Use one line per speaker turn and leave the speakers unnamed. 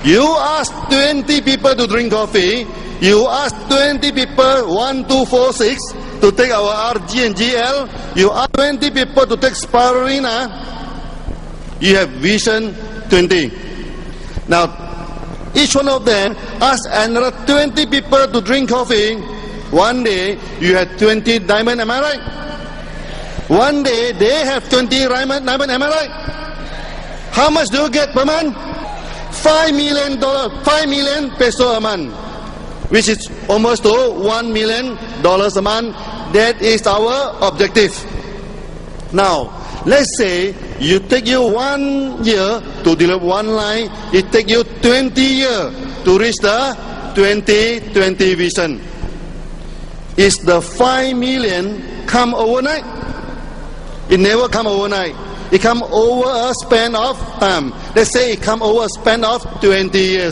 You ask 20 people to drink coffee, you ask 20 people 1, 2, 4, 6 to take our RG and GL, you ask 20 people to take spirulina, you have vision 20. Now, each one of them ask another 20 people to drink coffee. One day, you have 20 diamond, am I right? One day, they have 20 diamond, am I right? How much do you get per month? $5 million, 5 million peso a month, which is almost to $1 million a month. That is our objective. Now, let's say you take you 1 year to develop one line, it take you 20 years to reach the 2020 vision. Is the 5 million come overnight? It never come overnight. It come over a span of time. Let's say it come over a span of 20 years.